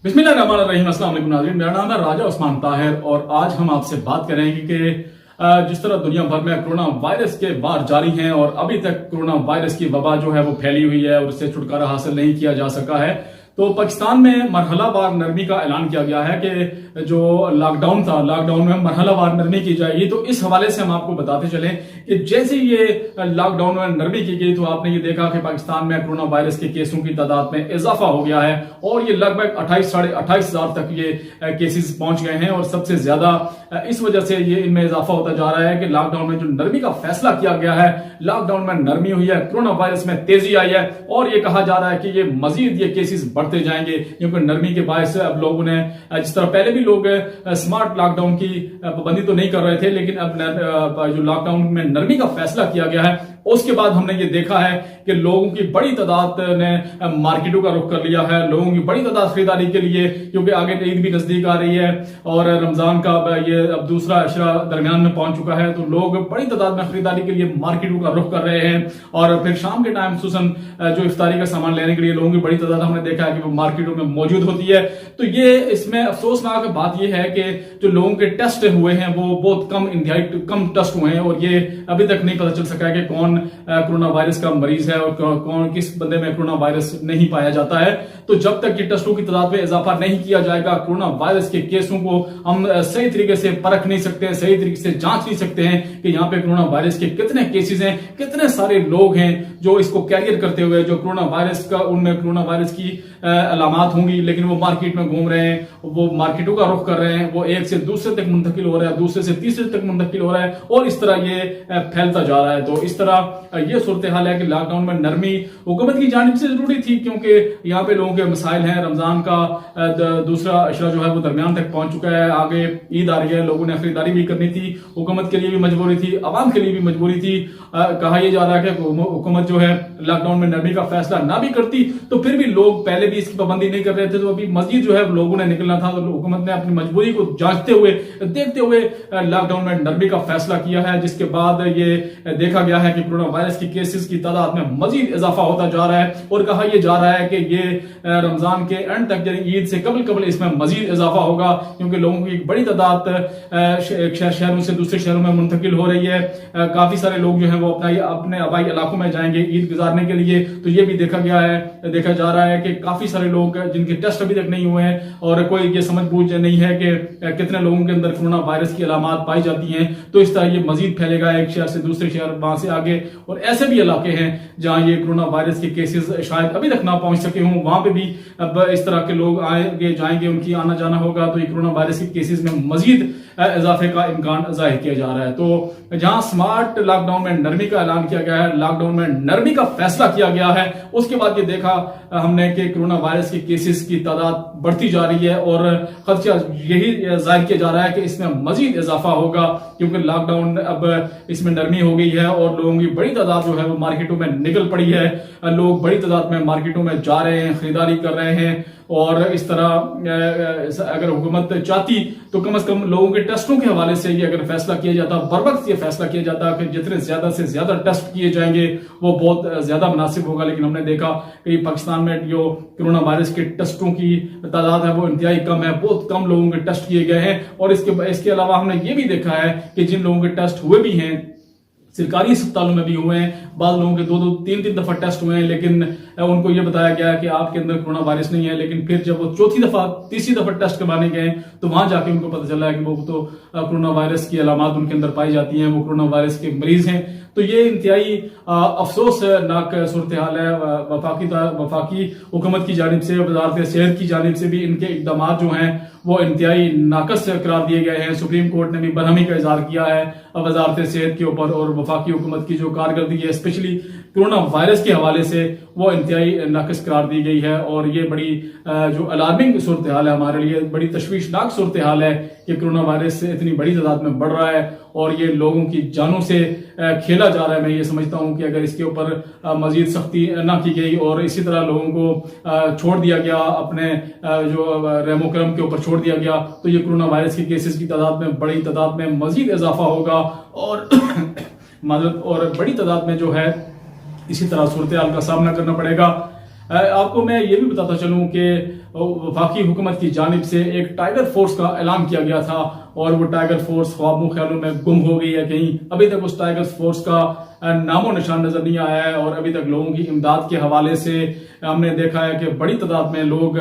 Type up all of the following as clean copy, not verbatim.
बिस्मिल्लाहिर्रहमानिर्रहीम। अस्सलाम वालेकुम नाज़रीन, मेरा नाम है राजा उस्मान ताहिर और आज हम आपसे बात करेंगे कि जिस तरह दुनिया भर में कोरोना वायरस के वार जारी हैं और अभी तक कोरोना वायरस की वबा जो है वो फैली हुई है और उससे छुटकारा हासिल नहीं किया जा सका है। तो पाकिस्तान में मरहलावार नरमी का ऐलान किया गया है कि जो लॉकडाउन था, लॉकडाउन में मरहलावार नरमी की जाएगी। तो इस हवाले से हम आपको बताते चलें कि जैसे ये लॉकडाउन में नरमी की गई तो आपने ये देखा कि पाकिस्तान में कोरोना वायरस के केसों की तादाद में इजाफा हो गया है और ये लगभग 28,000 तक ये केसेस पहुंच गए हैं। और सबसे ज्यादा इस वजह से ये इनमें इजाफा होता जा रहा है कि लॉकडाउन में जो नरमी का फैसला किया गया है, लॉकडाउन में नरमी हुई है, कोरोना वायरस में तेजी आई है और ये कहा जा रहा है कि ये मजीद ये केसेस बढ़ते जाएंगे क्योंकि नरमी के बायस अब लोगों ने, जिस तरह पहले भी लोग स्मार्ट लॉकडाउन की पाबंदी तो नहीं कर रहे थे, लेकिन अब जो लॉकडाउन में नरमी का फैसला किया गया है उसके बाद हमने ये देखा है कि लोगों की बड़ी तादाद ने मार्केटों का रुख कर लिया है। लोगों की बड़ी तादाद खरीदारी के लिए, क्योंकि आगे ईद भी नजदीक आ रही है और रमजान का ये अब दूसरा अशरा दरमियान में पहुंच चुका है, तो लोग बड़ी तादाद में खरीदारी के लिए मार्केटों का रुख कर रहे हैं। और फिर शाम के टाइम खुसूसन जो इफ्तारी का सामान लेने के लिए लोगों की बड़ी तादाद हमने देखा है कि वो मार्केटों में मौजूद होती है। तो ये इसमें अफसोसनाक बात यह है कि जो लोगों के टेस्ट हुए हैं वो बहुत कम, इंतहाई कम टेस्ट हुए हैं और ये अभी तक नहीं पता चल सका है कि कौन कोरोना वायरस का मरीज है और कौन किस बंदे में कोरोना वायरस नहीं पाया जाता है। तो जब तक ये टेस्टों की तादाद में इजाफा नहीं किया जाएगा, कोरोना वायरस के केसों को हम सही तरीके से परख नहीं सकते हैं, सही तरीके से जांच नहीं सकते हैं कि यहाँ पे कोरोना वायरस के कितने केसेस हैं, कितने सारे लोग हैं जो इसको कैरियर करते हुए, जो कोरोना वायरस का, उनमें कोरोना वायरस की अलामात होंगी लेकिन वो मार्केट में घूम रहे हैं, वो मार्केटों का रुख कर रहे हैं, वो एक से दूसरे तक मुंतकिल हो रहा है, दूसरे से तीसरे तक मुंतकिल हो रहा है और इस तरह ये फैलता जा रहा है। तो इस तरह ये सूरत हाल है कि लॉकडाउन में नरमी हुकूमत की जानिब से जरूरी थी क्योंकि यहाँ पे लोगों के मसाइल हैं। रमजान का दूसरा अशरा जो है वो दरमियान तक पहुंच चुका है, आगे ईद आ रही है, लोगों ने खरीदारी भी करनी थी, हुकूमत के लिए भी मजबूरी थी, अवाम के लिए भी मजबूरी थी। कहा यह जा रहा है कि हुकूमत जो है लॉकडाउन में नरमी का फैसला ना भी करती तो फिर भी लोग पहले भी इसकी पाबंदी नहीं कर रहे थे, तो अभी मस्जिद जो है लोगों ने निकलना था। तो हुकूमत ने अपनी मजबूरी को जांचते हुए, देखते हुए लॉकडाउन में नरमी का फैसला किया है, जिसके बाद ये देखा गया है कि कोरोना वायरस की केसेस की तादाद में मजीद इजाफा होता जा रहा है और कहा यह जा रहा है कि ये रमजान के एंड तक, यानी ईद से कबल इसमें मजीद इजाफा होगा क्योंकि लोगों की एक बड़ी तादाद शहरों से दूसरे शहरों में मुंतकिल हो रही है। काफी सारे लोग जो है वो अपने आबाई इलाकों में जाएंगे ईद गुजारने के लिए। तो ये भी देखा जा रहा है कि काफी सारे लोग जिनके टेस्ट अभी तक नहीं हुए हैं और कोई ये समझ बूझ नहीं है कि कितने लोगों के अंदर कोरोना वायरस की अलामात पाई जाती हैं। तो इस तरह ये मजीद फैलेगा एक शहर से दूसरे शहर, वहां से आगे, और ऐसे भी इलाके हैं जहां ये कोरोना वायरस के केसेस शायद अभी तक ना पहुंच सके हों, वहां पे भी अब इस तरह के लोग आएंगे जाएंगे, उनकी आना जाना होगा। तो ये कोरोना वायरस के केसेस में मजीद इजाफे का इम्कान जाहिर किया जा रहा है। तो जहां स्मार्ट लॉकडाउन में नरमी का ऐलान किया गया है, लॉकडाउन में नरमी का फैसला किया गया है, उसके बाद ये देखा हमने कि कोरोना वायरस के केसेस की तादाद बढ़ती जा रही है और खदशा यही जाहिर किया जा रहा है कि इसमें मजीद इजाफा होगा क्योंकि लॉकडाउन अब इसमें नरमी हो गई है और लोगों की बड़ी तादाद जो है वो मार्केटों में निकल पड़ी है। लोग बड़ी तादाद में मार्केटों में जा रहे हैं, खरीदारी कर रहे हैं और इस तरह अगर हुकूमत चाहती तो कम से कम लोगों के टेस्टों के हवाले से ये अगर फैसला किया जाता, बर वक्त ये फैसला किया जाता कि जितने ज्यादा से ज्यादा टेस्ट किए जाएंगे वो बहुत ज्यादा मुनासिब होगा। लेकिन हमने देखा कि पाकिस्तान में जो कोरोना वायरस के टेस्टों की तादाद है वो इंतहाई कम है, बहुत कम लोगों के टेस्ट किए गए हैं। और इसके अलावा हमने ये भी देखा है कि जिन लोगों के टेस्ट हुए भी हैं, सरकारी अस्पतालों में भी हुए हैं, बाद लोगों के 2-2, 3-3 दफा टेस्ट हुए हैं, लेकिन उनको ये बताया गया कि आपके अंदर कोरोना वायरस नहीं है। लेकिन फिर जब वो चौथी दफा, तीसरी दफा टेस्ट करवाने गए तो वहां जाके उनको पता चला है कि वो तो कोरोना वायरस की अलामात उनके अंदर पाई जाती हैं, वो कोरोना वायरस के मरीज हैं। तो ये इंतहाई अफसोसनाक सूरत हाल है। वफाकी हुकूमत की जानिब से, वजारत सेहत की जानिब से भी इनके इकदाम जो हैं वो इंतहाई नाकस करार दिए गए हैं। सुप्रीम कोर्ट ने भी बरहमी का इजहार किया है वजारत सेहत के ऊपर और वफाकी हुकूमत की जो कारकर्दगी है स्पेशली कोरोना वायरस के हवाले से वो इंतहाई नाकस करार दी गई है। और ये बड़ी जो अलार्मिंग सूरत हाल है, हमारे लिए बड़ी तशवीशनाक सूरत हाल है कि कोरोना वायरस से इतनी बड़ी तादाद में बढ़ रहा है और ये लोगों की जानों से खेला जा रहा है। मैं ये समझता हूं कि अगर इसके ऊपर मजीद सख्ती ना की गई और इसी तरह लोगों को छोड़ दिया गया, अपने जो रहमो करम के ऊपर छोड़ दिया गया, तो ये कोरोना वायरस के केसेस की तादाद में, बड़ी तादाद में मजीद इजाफा होगा और और बड़ी तादाद में जो है इसी तरह सूरत हाल का सामना करना पड़ेगा। आपको मैं ये भी बताता चलूं कि वफाकी हुकूमत की जानिब से एक टाइगर फोर्स का ऐलान किया गया था और वो टाइगर फोर्स ख्वाबों ख्यालों में गुम हो गई है कहीं। अभी तक उस टाइगर फोर्स का नामो निशान नजर नहीं आया है और अभी तक लोगों की इमदाद के हवाले से हमने देखा है कि बड़ी तादाद में लोग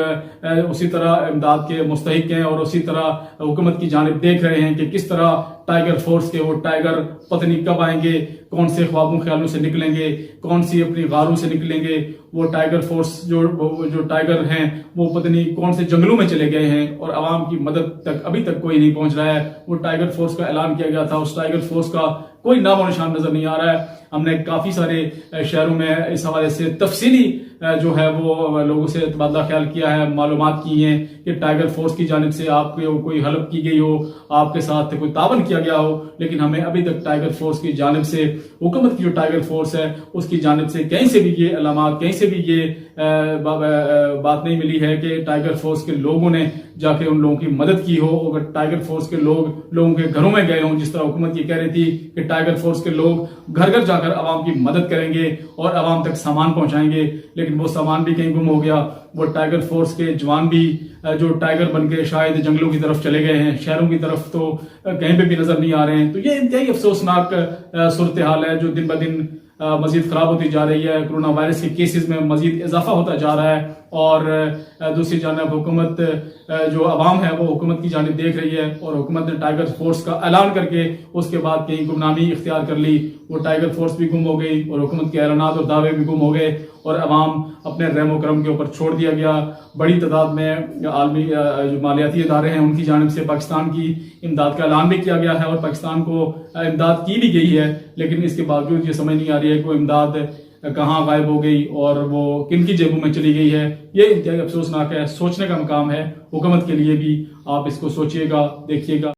उसी तरह इमदाद के मुस्तहिक हैं और उसी तरह हुकूमत की जानिब देख रहे हैं कि किस तरह टाइगर फोर्स के वो टाइगर पत्नी कब आएंगे, कौन से ख्वाबों ख्यालों से निकलेंगे, कौन सी अपनी गारों से निकलेंगे। वो टाइगर फोर्स जो टाइगर हैं वो पत्नी कौन से जंगलों में चले गए हैं और आवाम की मदद तक अभी तक कोई नहीं पहुंच रहा है। वो टाइगर फोर्स का ऐलान किया गया था, उस टाइगर फोर्स का कोई नामो निशान नजर नहीं आ रहा है। हमने काफी सारे शहरों में इस हवाले से तफसीली जो है वो लोगों से तबादला ख्याल किया है, मालूमात की हैं कि टाइगर फोर्स की जानिब से आपको कोई हल्फ की गई हो, आपके साथ कोई तावन किया गया हो, लेकिन हमें अभी तक टाइगर फोर्स की जानिब से, हुकूमत की जो टाइगर फोर्स है उसकी जानिब से कहीं से भी ये अलामात, कहीं से भी ये बात नहीं मिली है कि टाइगर फोर्स के लोगों ने जाके उन लोगों की मदद की हो। अगर टाइगर फोर्स के लोगों के घरों में गए हों, जिस तरह हुकूमत ये कह रही थी कि टाइगर फोर्स के लोग घर घर जाकर आवाम की मदद करेंगे और आवाम तक सामान पहुंचाएंगे, लेकिन वो सामान भी कहीं गुम हो गया। वो टाइगर फोर्स के जवान भी जो टाइगर बन के शायद जंगलों की तरफ चले गए हैं, शहरों की तरफ तो कहीं पे भी नजर नहीं आ रहे हैं। तो ये इंतहाई अफसोसनाक सूरत हाल है जो दिन ब दिन मजीद खराब होती जा रही है। कोरोना वायरस के केसेस में मजीद इजाफा होता जा रहा है और दूसरी जानब हुकूमत जो अवाम है वो हुकूमत की जानिब देख रही है और हुकूमत ने टाइगर फोर्स का ऐलान करके उसके बाद कहीं गुमनामी इख्तियार कर ली। वो टाइगर फोर्स भी गुम हो गई और हुकूमत के ऐलानात और दावे भी गुम हो गए और अवाम अपने रहमो करम के ऊपर छोड़ दिया गया। बड़ी तादाद में आलमी जो मालियाती इदारे हैं उनकी जानिब से पाकिस्तान की इमदाद का ऐलान भी किया गया है और पाकिस्तान को इमदाद की भी गई है, लेकिन इसके बावजूद ये समझ नहीं आ रही है कि वो इमदाद कहाँ गायब हो गई और वो किन की जेबों में चली गई है। ये इंतहाई अफसोसनाक है, सोचने का मकाम है हुकूमत के लिए भी। आप इसको सोचिएगा, देखिएगा।